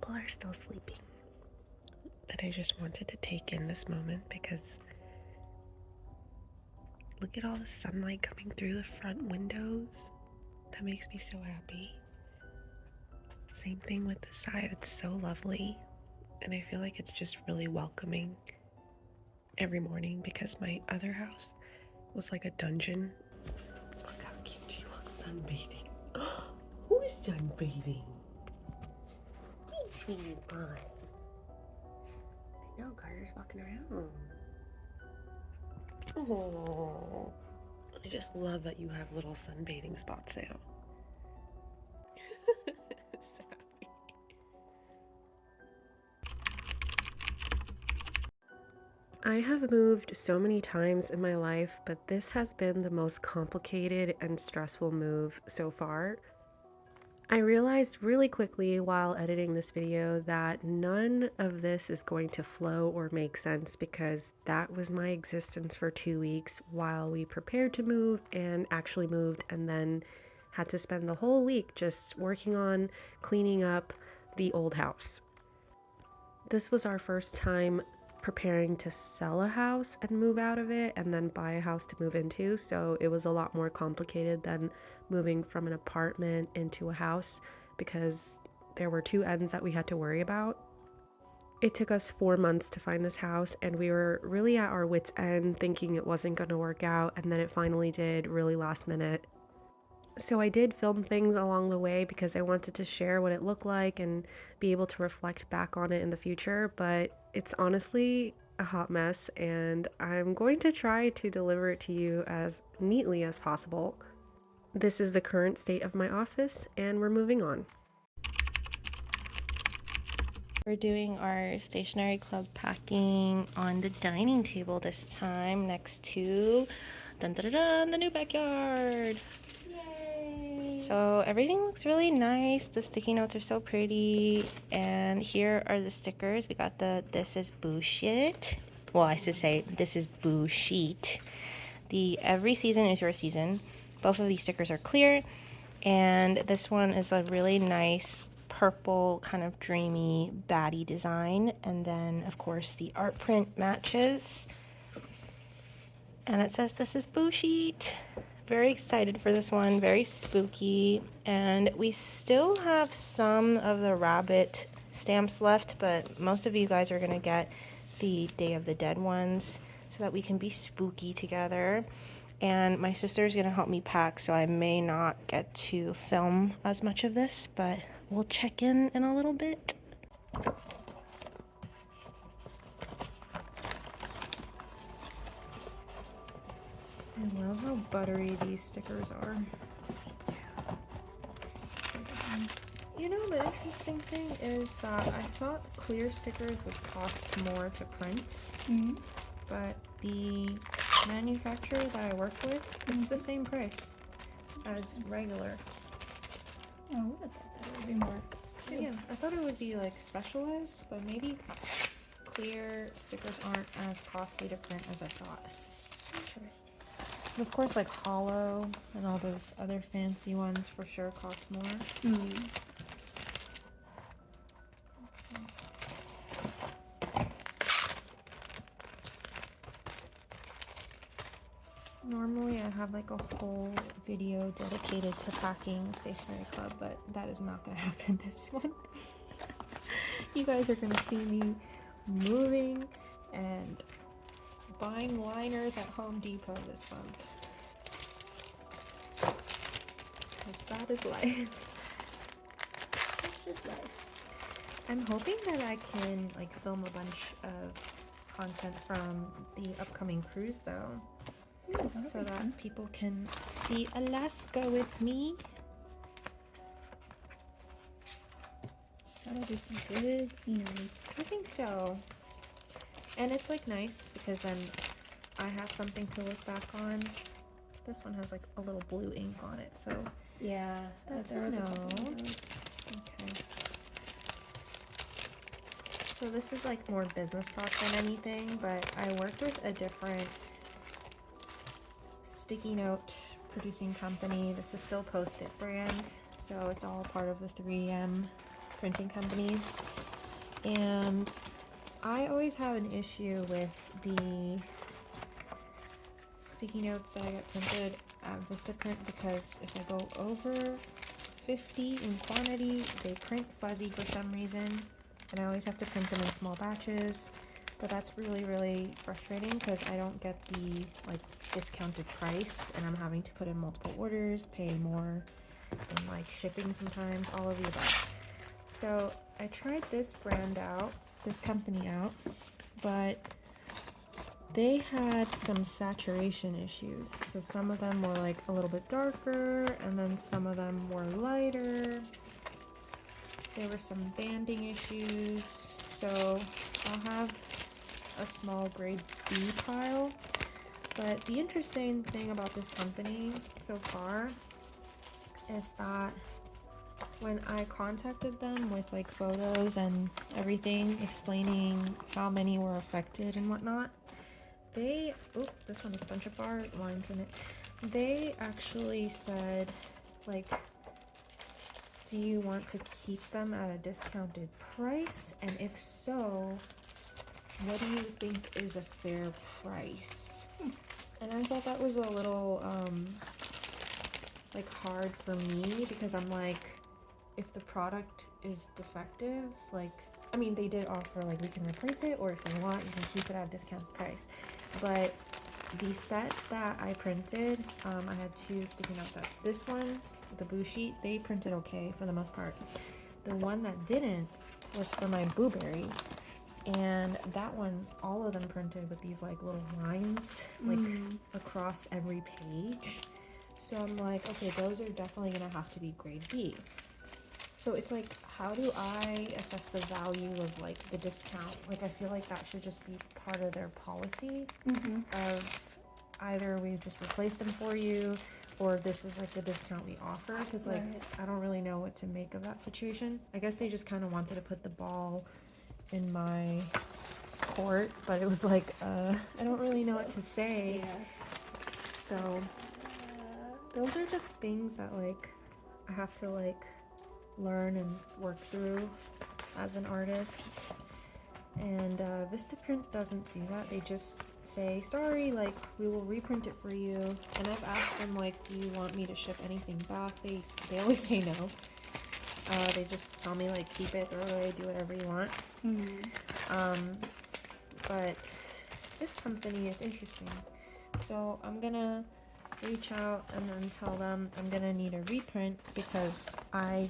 people are still sleeping. And I just wanted to take in this moment because look at all the sunlight coming through the front windows. That makes me so happy. Same thing with the side, it's so lovely. And I feel like it's just really welcoming every morning because my other house was like a dungeon. Look how cute she looks sunbathing. Who is sunbathing? Hey, sweetie pie. I know, Carter's walking around. Oh, I just love that you have little sunbathing spots now. So happy. I have moved so many times in my life, but this has been the most complicated and stressful move so far. I realized really quickly while editing this video that none of this is going to flow or make sense because that was my existence for 2 weeks while we prepared to move and actually moved, and then had to spend the whole week just working on cleaning up the old house. This was our first time preparing to sell a house and move out of it and then buy a house to move into, so it was a lot more complicated than moving from an apartment into a house because there were two ends that we had to worry about. It took us 4 months to find this house, and we were really at our wits' end thinking it wasn't going to work out, and then it finally did really last minute. So I did film things along the way because I wanted to share what it looked like and be able to reflect back on it in the future, but it's honestly a hot mess, and I'm going to try to deliver it to you as neatly as possible. This is the current state of my office, and we're moving on. We're doing our stationery club packing on the dining table this time next to dun, dun, dun, dun, the new backyard. Yay! So everything looks really nice. The sticky notes are so pretty. And here are the stickers. We got the "This is boo shit." Well, I should say "This is boo sheet." The "Every season is your season." Both of these stickers are clear. And this one is a really nice purple, kind of dreamy, baddie design. And then, of course, the art print matches. And it says, "This is boo sheet." Very excited for this one, very spooky. And we still have some of the rabbit stamps left, but most of you guys are gonna get the Day of the Dead ones so that we can be spooky together. And my sister's gonna help me pack, so I may not get to film as much of this, but we'll check in a little bit. I love how buttery these stickers are. You know, the interesting thing is that I thought clear stickers would cost more to print, but the manufacturer that I work with, it's the same price as regular. Oh, I would have thought that would be more too. Yeah, I thought it would be like specialized, but maybe clear stickers aren't as costly to print as I thought. Interesting. Of course, like hollow and all those other fancy ones for sure cost more. Normally I have like a whole video dedicated to packing Stationery Club, but that is not going to happen this month. You guys are going to see me moving and buying liners at Home Depot this month. Because that is life. It's just life. I'm hoping that I can like film a bunch of content from the upcoming cruise though. So that people can see Alaska with me. That'll be some good scenery. I think so. And it's like nice because then I have something to look back on. This one has like a little blue ink on it, so Yeah, there was a couple of those. Okay. So this is like more business talk than anything, but I work with a different sticky note producing company. This is still Post-it brand, so it's all part of the 3M printing companies, and I always have an issue with the sticky notes that I get printed at Vistaprint because if I go over 50 in quantity, they print fuzzy for some reason, and I always have to print them in small batches. But that's really, really frustrating because I don't get the like discounted price, and I'm having to put in multiple orders, pay more, and like shipping sometimes, all of the above. So I tried this brand out, this company out, but they had some saturation issues. So some of them were like a little bit darker, and then some of them were lighter. There were some banding issues. So I'll have a small grade B pile. But the interesting thing about this company so far is that when I contacted them with like photos and everything explaining how many were affected and whatnot, this one has a bunch of bar lines in it. They actually said, like, do you want to keep them at a discounted price? And if so, what do you think is a fair price? And I thought that was a little, like, hard for me because I'm like, if the product is defective, like, I mean, they did offer, like, we can replace it, or if you want, you can keep it at a discounted price. But the set that I printed, I had 2 sticky note sets. This one, the blue sheet, they printed okay for the most part. The one that didn't was for my blueberry, and that one, all of them printed with these like little lines like across every page. So I'm like, okay, those are definitely gonna have to be grade B. So it's like, how do I assess the value of like the discount? Like, I feel like that should just be part of their policy of either we just replace them for you, or this is like the discount we offer. Because like, I don't really know what to make of that situation. I guess they just kind of wanted to put the ball in my court, but it was like, I don't really know what to say. So those are just things that like I have to like learn and work through as an artist. And Vistaprint doesn't do that. They just say, sorry, like, we will reprint it for you. And I've asked them, like, do you want me to ship anything back? They always say no. They just tell me, like, keep it, throw it away, do whatever you want. But this company is interesting. So I'm gonna reach out and then tell them I'm gonna need a reprint because I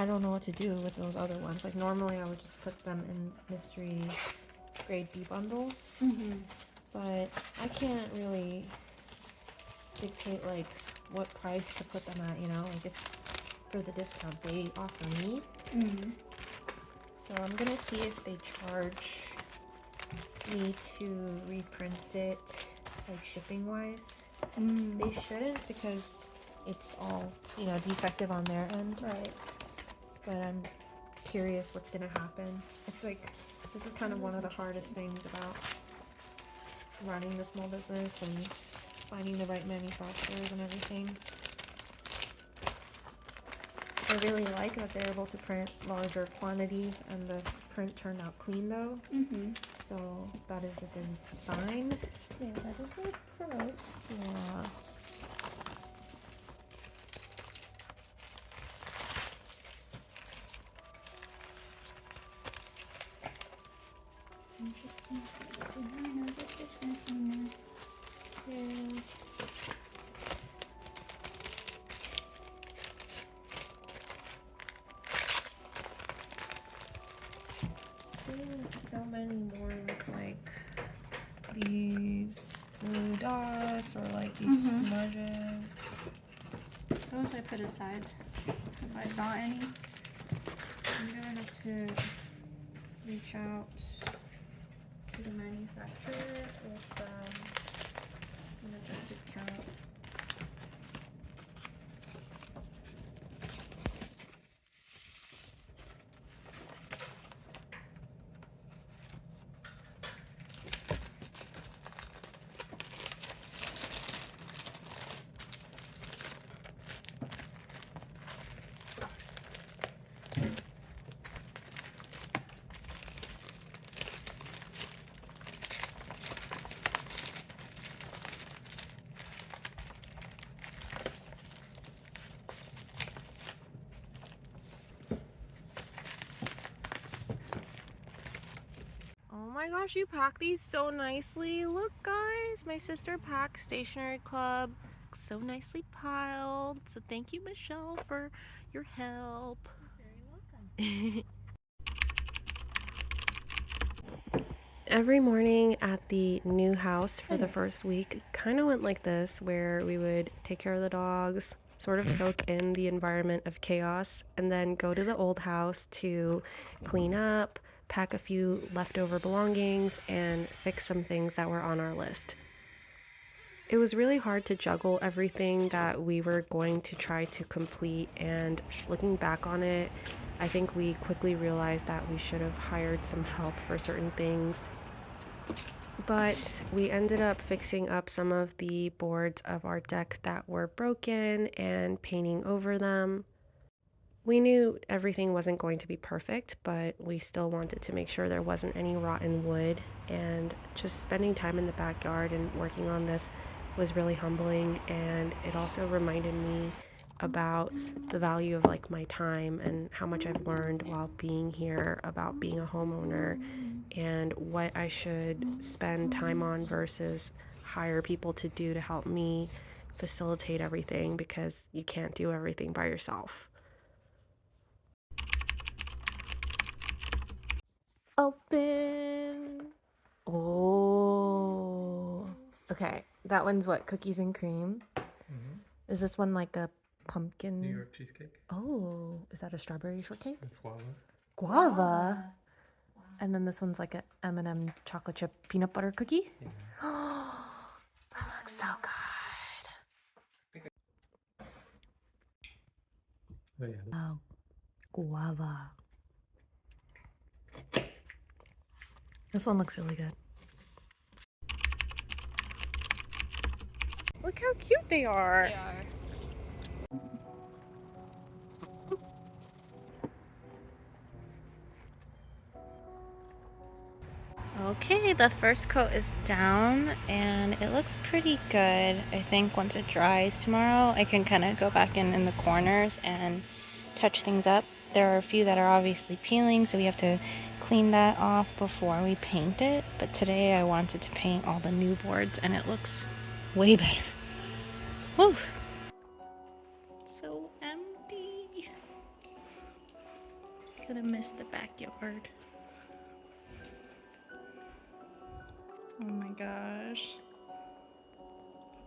don't know what to do with those other ones. Like, normally I would just put them in mystery grade B bundles, but I can't really dictate like what price to put them at, you know, like it's for the discount they offer me. So I'm gonna see if they charge me to reprint it, like shipping wise. They shouldn't, because it's all, you know, defective on their end. Right. But I'm curious what's gonna happen. It's like, this is kind of one of the hardest things about running the small business and finding the right manufacturers and everything. I really like that they're able to print larger quantities, and the print turned out clean though. So that is a good sign. Yeah, that is a pro. Yeah. Interesting. So now I know the difference in there. Yeah. Seeing so many more with like these blue dots or like these smudges. Those I put aside if I saw any. I'm gonna have to reach out to the manufacturer with an adjusted count. Oh my gosh, you pack these so nicely. Look, guys, my sister packed Stationery Club so nicely piled. So thank you, Michelle, for your help. You're very welcome. Every morning at the new house for the first week kind of went like this, where we would take care of the dogs, sort of soak in the environment of chaos, and then go to the old house to clean up, pack a few leftover belongings, and fix some things that were on our list. It was really hard to juggle everything that we were going to try to complete, and looking back on it, I think we quickly realized that we should have hired some help for certain things. But we ended up fixing up some of the boards of our deck that were broken and painting over them. We knew everything wasn't going to be perfect, but we still wanted to make sure there wasn't any rotten wood, and just spending time in the backyard and working on this was really humbling, and it also reminded me about the value of like my time and how much I've learned while being here about being a homeowner and what I should spend time on versus hire people to do to help me facilitate everything, because you can't do everything by yourself. Open. Oh. Okay, that one's what? Cookies and cream? Is this one like a pumpkin? New York cheesecake. Oh, is that a strawberry shortcake? It's guava. Guava. And then this one's like a M&M chocolate chip peanut butter cookie. Yeah. Oh, that looks so good. Oh yeah. Oh, guava. This one looks really good. Look how cute they are. They are. Okay, the first coat is down and it looks pretty good. I think once it dries tomorrow, I can kind of go back in the corners and touch things up. There are a few that are obviously peeling, so we have to clean that off before we paint it. But today I wanted to paint all the new boards and it looks way better. Whew. So empty. Gonna miss the backyard. Oh my gosh.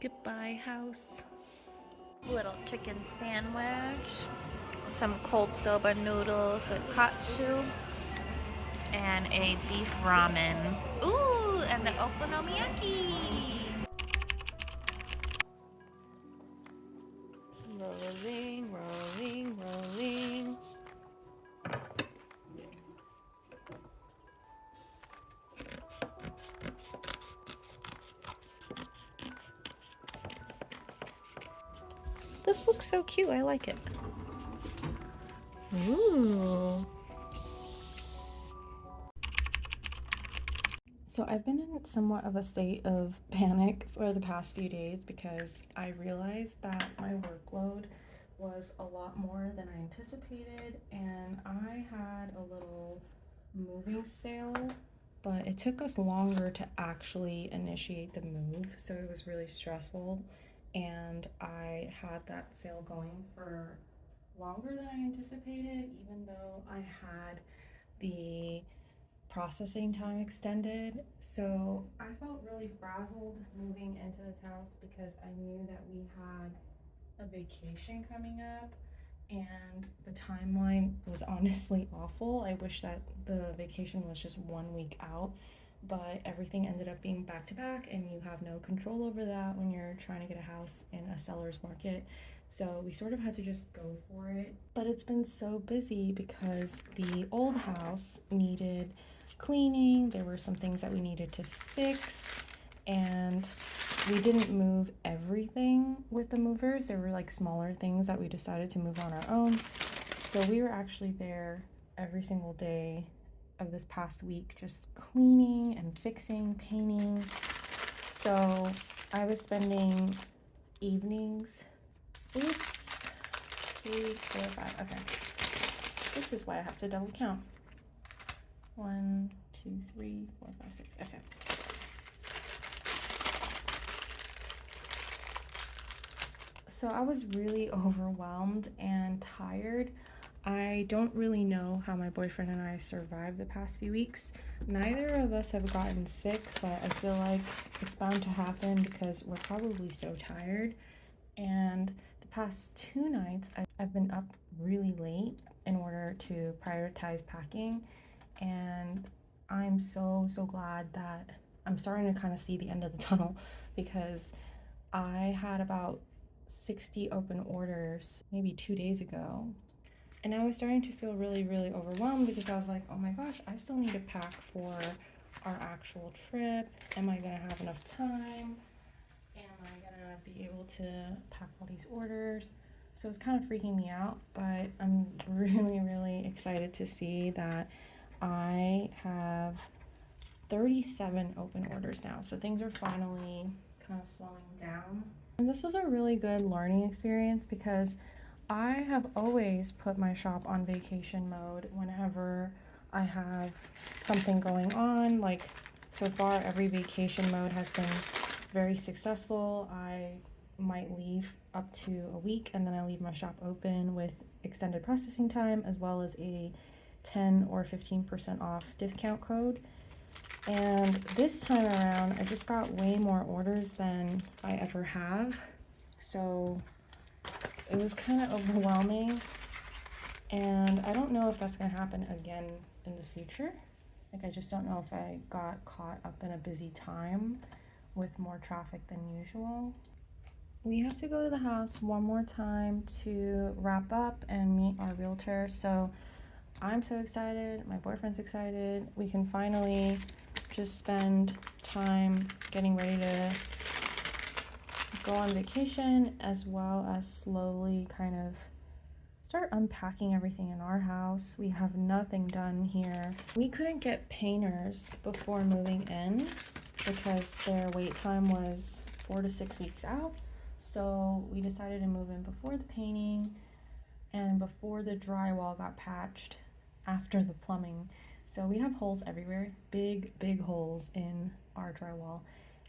Goodbye, house. Little chicken sandwich, some cold soba noodles with katsu, and a beef ramen. Ooh, and the okonomiyaki. Rolling, rolling, rolling. This looks so cute. I like it. Ooh. So I've been in somewhat of a state of panic for the past few days because I realized that my workload was a lot more than I anticipated, and I had a little moving sale, but it took us longer to actually initiate the move, so it was really stressful, and I had that sale going for longer than I anticipated, even though I had the processing time extended. So I felt really frazzled moving into this house because I knew that we had a vacation coming up, and the timeline was honestly awful. I wish that the vacation was just 1 week out, but everything ended up being back to back, and you have no control over that when you're trying to get a house in a seller's market. So we sort of had to just go for it. But it's been so busy because the old house needed cleaning. There were some things that we needed to fix, and we didn't move everything with the movers. There were like smaller things that we decided to move on our own. So we were actually there every single day of this past week, just cleaning and fixing, painting. So I was spending evenings. Oops. 3, 4, 5. Okay. This is why I have to double count. 1, 2, 3, 4, 5, 6. Okay. So I was really overwhelmed and tired. I don't really know how my boyfriend and I survived the past few weeks. Neither of us have gotten sick, but I feel like it's bound to happen because we're probably so tired. And the past 2 nights, I've been up really late in order to prioritize packing. And I'm so glad that I'm starting to kind of see the end of the tunnel, because I had about 60 open orders maybe 2 days ago. And I was starting to feel really overwhelmed because I was like, oh my gosh, I still need to pack for our actual trip. Am I gonna have enough time? Am I gonna be able to pack all these orders? So it's kind of freaking me out, but I'm really excited to see that I have 37 open orders now. So things are finally kind of slowing down. And this was a really good learning experience because I have always put my shop on vacation mode whenever I have something going on. Like, so far, every vacation mode has been very successful. I might leave up to a week, and then I leave my shop open with extended processing time, as well as a 10 or 15% off discount code. And this time around, I just got way more orders than I ever have. So it was kind of overwhelming. And I don't know if that's going to happen again in the future. Like, I just don't know if I got caught up in a busy time with more traffic than usual. We have to go to the house one more time to wrap up and meet our realtor. So I'm so excited. My boyfriend's excited. We can finally just spend time getting ready to go on vacation, as well as slowly kind of start unpacking everything in our house. We have nothing done here. We couldn't get painters before moving in because their wait time was 4 to 6 weeks out. So we decided to move in before the painting and before the drywall got patched after the plumbing. So we have holes everywhere, big holes in our drywall,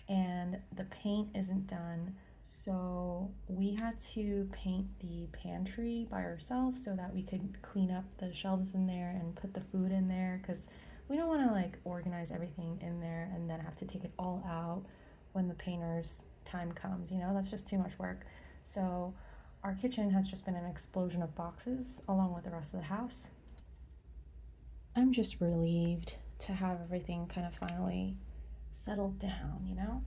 and the paint isn't done. So we had to paint the pantry by ourselves so that we could clean up the shelves in there and put the food in there, because we don't want to like organize everything in there and then have to take it all out when the painter's time comes, you know, that's just too much work. So our kitchen has just been an explosion of boxes along with the rest of the house. I'm just relieved to have everything kind of finally settled down, you know?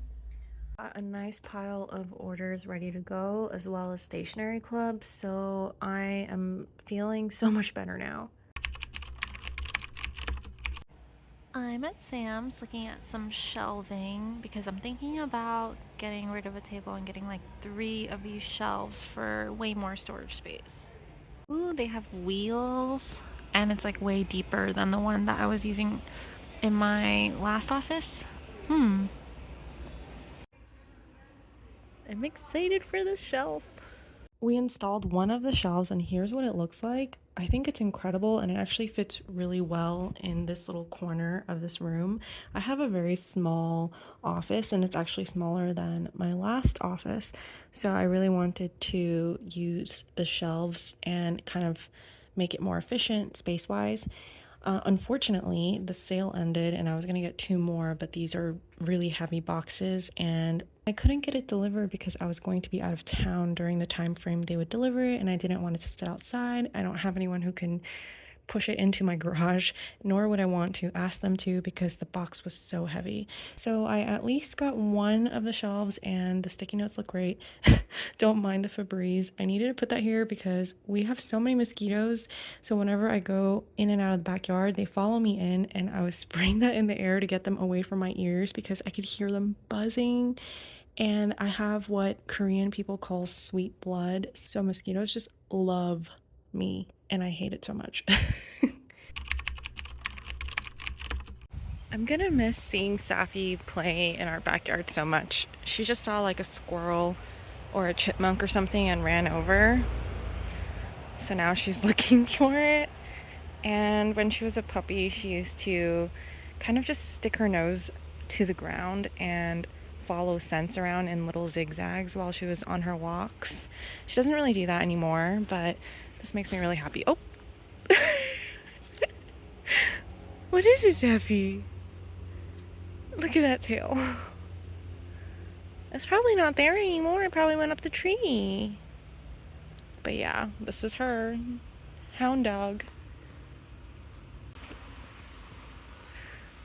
A nice pile of orders ready to go, as well as stationery clubs, so I am feeling so much better now. I'm at Sam's looking at some shelving because I'm thinking about getting rid of a table and getting like 3 of these shelves for way more storage space. Ooh, they have wheels, and it's like way deeper than the one that I was using in my last office. I'm excited for the shelf. We installed one of the shelves, and here's what it looks like. I think it's incredible, and it actually fits really well in this little corner of this room. I have a very small office, and it's actually smaller than my last office. So I really wanted to use the shelves and kind of make it more efficient space-wise. Unfortunately, the sale ended and I was gonna get 2 more, but these are really heavy boxes and I couldn't get it delivered because I was going to be out of town during the time frame they would deliver it, and I didn't want it to sit outside. I don't have anyone who can push it into my garage, nor would I want to ask them to because the box was so heavy. So I at least got one of the shelves, and the sticky notes look great. Don't mind the Febreze. I needed to put that here because we have so many mosquitoes. So whenever I go in and out of the backyard, they follow me in, and I was spraying that in the air to get them away from my ears because I could hear them buzzing. And I have what Korean people call sweet blood. So mosquitoes just love me, and I hate it so much. I'm gonna miss seeing Safi play in our backyard so much. She just saw like a squirrel or a chipmunk or something and ran over. So now she's looking for it. And when she was a puppy, she used to kind of just stick her nose to the ground and follow scents around in little zigzags while she was on her walks. She doesn't really do that anymore, but this makes me really happy. Oh! What is it, Safi? Look at that tail. It's probably not there anymore. It probably went up the tree. But yeah, this is her. Hound dog.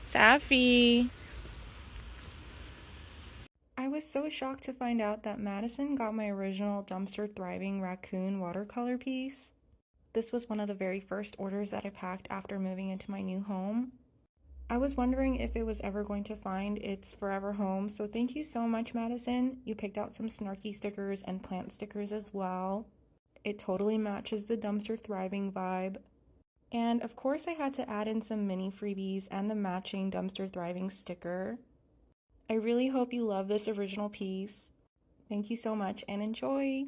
Safi. I was so shocked to find out that Madison got my original Dumpster Thriving Raccoon watercolor piece. This was one of the very first orders that I packed after moving into my new home. I was wondering if it was ever going to find its forever home, so thank you so much, Madison. You picked out some snarky stickers and plant stickers as well. It totally matches the Dumpster Thriving vibe. And of course I had to add in some mini freebies and the matching Dumpster Thriving sticker. I really hope you love this original piece. Thank you so much and enjoy!